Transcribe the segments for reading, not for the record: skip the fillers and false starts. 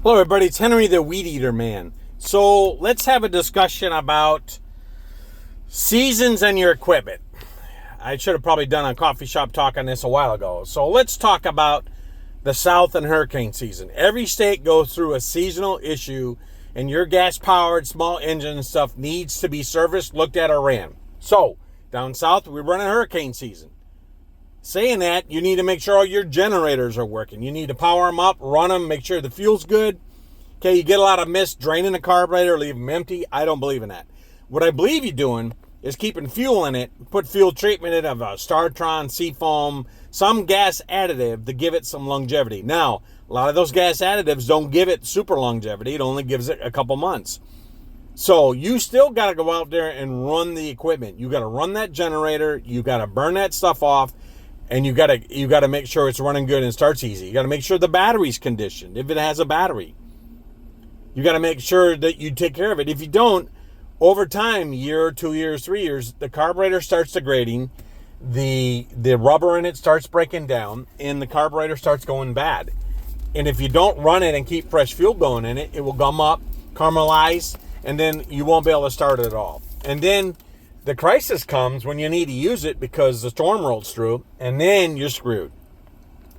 Hello, everybody. It's Henry the Weed Eater Man. So let's have a discussion about seasons and your equipment. I should have probably done a coffee shop talk on this a while ago. So let's talk about the South and hurricane season. Every state goes through a seasonal issue, and your gas-powered small engine stuff needs to be serviced, looked at, or ran. So down south, we run a hurricane season. Saying that, you need to make sure all your generators are working. You need to power them up, run them, make sure the fuel's good. Okay, you get a lot of mist draining the carburetor, leave them empty. I don't believe in that. What I believe you're doing is keeping fuel in it, put fuel treatment in it of a Startron, Seafoam, some gas additive to give it some longevity. Now, a lot of those gas additives don't give it super longevity. It only gives it a couple months. So you still got to go out there and run the equipment. You got to run that generator. You got to burn that stuff off. And you got to make sure it's running good and starts easy. You got to make sure the battery's conditioned if it has a battery. You got to make sure that you take care of it. If you don't, over time, year, 2 years, 3 years, the carburetor starts degrading, the rubber in it starts breaking down, and the carburetor starts going bad. And if you don't run it and keep fresh fuel going in it, it will gum up, caramelize, and then you won't be able to start it at all. And then the crisis comes when you need to use it because the storm rolls through, and then you're screwed.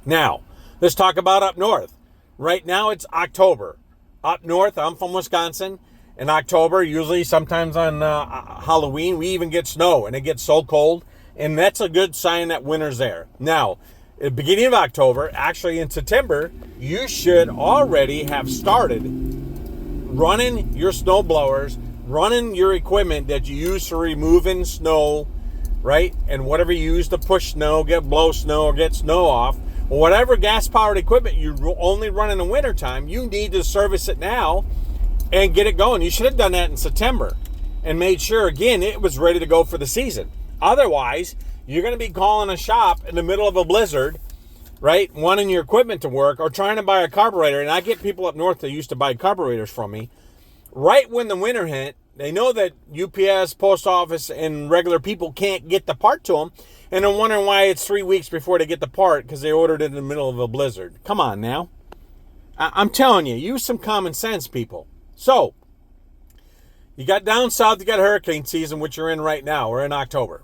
Now, let's talk about up north. Right now, it's October. Up north, I'm from Wisconsin. In October, usually sometimes on Halloween, we even get snow, and it gets so cold, and that's a good sign that winter's there. Now, at the beginning of October, actually in September, you should already have started running your snow blowers, running your equipment that you use for removing snow, right? And whatever you use to push snow, blow snow, or get snow off, or whatever gas-powered equipment you only run in the wintertime, you need to service it now and get it going. You should have done that in September and made sure, again, it was ready to go for the season. Otherwise, you're going to be calling a shop in the middle of a blizzard, right, wanting your equipment to work or trying to buy a carburetor. And I get people up north that used to buy carburetors from me. Right when the winter hit, they know that UPS, post office, and regular people can't get the part to them, and they're wondering why it's 3 weeks before they get the part because they ordered it in the middle of a blizzard. Come on now. I'm telling you, use some common sense, people. So, you got down south, you got hurricane season, which you're in right now. We're in October,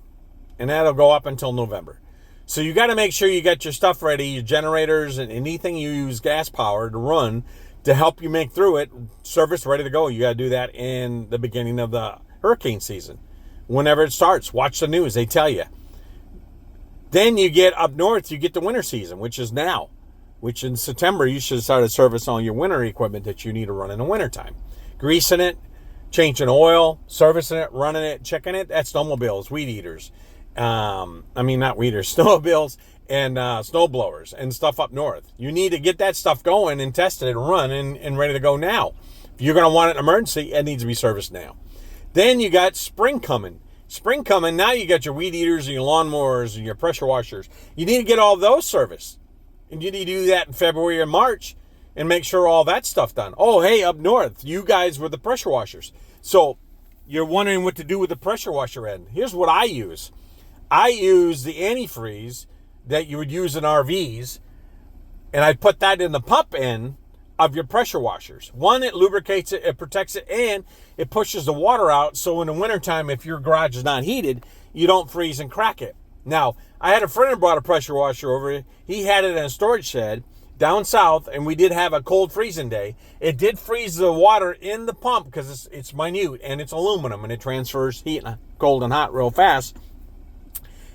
and that'll go up until November. So you got to make sure you got your stuff ready, your generators, and anything you use gas power to run to help you make through it, service ready to go. You got to do that in the beginning of the hurricane season. Whenever it starts, watch the news. They tell you. Then you get up north, you get the winter season, which is now. Which in September, you should start to service all your winter equipment that you need to run in the wintertime. Greasing it, changing oil, servicing it, running it, checking it. That's snowmobiles, weed eaters. Not weed eaters, snowmobiles and snow blowers and stuff up north. You need to get that stuff going and tested and run and ready to go now. If you're going to want it in emergency, it needs to be serviced now. Then you got spring coming. Now you got your weed eaters and your lawnmowers and your pressure washers. You need to get all those serviced. And you need to do that in February or March and make sure all that stuff done. Oh, hey, up north, you guys were the pressure washers. So you're wondering what to do with the pressure washer end. Here's what I use. I use the antifreeze that you would use in RVs, and I put that in the pump end of your pressure washers. One, it lubricates it, it protects it, and it pushes the water out, so in the wintertime, if your garage is not heated, you don't freeze and crack it. Now, I had a friend who brought a pressure washer over. He had it in a storage shed down south, and we did have a cold freezing day. It did freeze the water in the pump because it's minute, and it's aluminum, and it transfers heat, cold and hot real fast,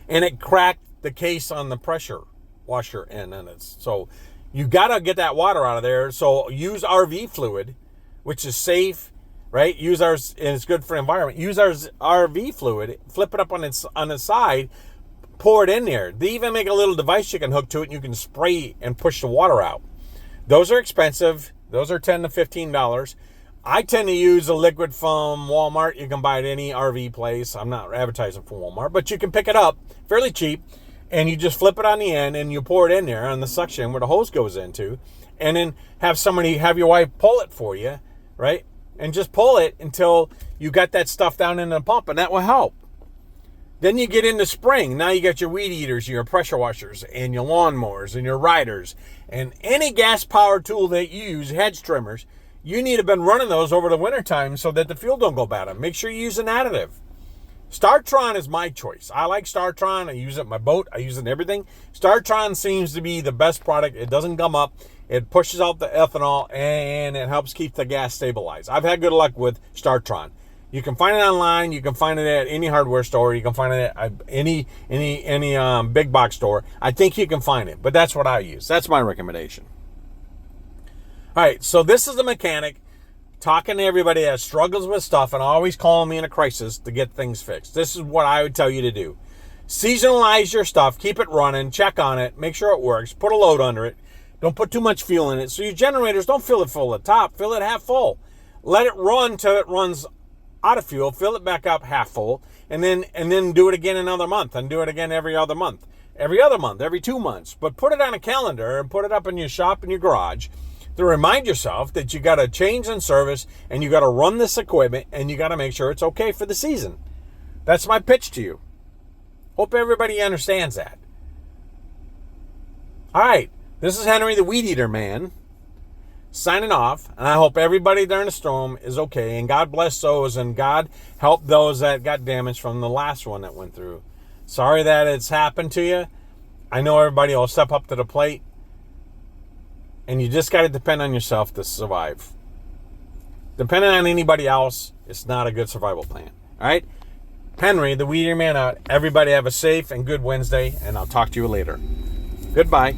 and it cracked the case on the pressure washer end on it. So you got to get that water out of there. So use RV fluid, which is safe, right? Use ours, and it's good for the environment. Use our RV fluid, flip it up on the side, pour it in there. They even make a little device you can hook to it, and you can spray and push the water out. Those are expensive. Those are $10 to $15. I tend to use a liquid from Walmart. You can buy it at any RV place. I'm not advertising for Walmart, but you can pick it up fairly cheap, and you just flip it on the end, and you pour it in there on the suction where the hose goes into, and then have your wife pull it for you, right? And just pull it until you got that stuff down in the pump, and that will help. Then you get into spring. Now you got your weed eaters, your pressure washers, and your lawnmowers, and your riders, and any gas-powered tool that you use, hedge trimmers. You need to have been running those over the wintertime so that the fuel don't go bad. Make sure you use an additive. StarTron is my choice. I like StarTron. I use it in my boat. I use it in everything. StarTron seems to be the best product. It doesn't gum up. It pushes out the ethanol, and it helps keep the gas stabilized. I've had good luck with StarTron. You can find it online. You can find it at any hardware store. You can find it at any big box store. I think you can find it, but that's what I use. That's my recommendation. All right, so this is the mechanic talking to everybody that struggles with stuff and always calling me in a crisis to get things fixed. This is what I would tell you to do. Seasonalize your stuff. Keep it running. Check on it. Make sure it works. Put a load under it. Don't put too much fuel in it. So your generators, don't fill it full at the top. Fill it half full. Let it run till it runs out of fuel. Fill it back up half full. And then do it again another month. And do it again every other month. Every other month. Every 2 months. But put it on a calendar and put it up in your shop, in your garage, to remind yourself that you got to change and service, and you got to run this equipment, and you got to make sure it's okay for the season. That's my pitch to you. Hope everybody understands that. All right, this is Henry the Weed Eater Man signing off, and I hope everybody during the storm is okay, and God bless those, and God help those that got damaged from the last one that went through. Sorry that it's happened to you. I know everybody will step up to the plate. And you just got to depend on yourself to survive. Depending on anybody else, it's not a good survival plan. All right? Henry, the Weed Eater Man out. Everybody have a safe and good Wednesday, and I'll talk to you later. Goodbye.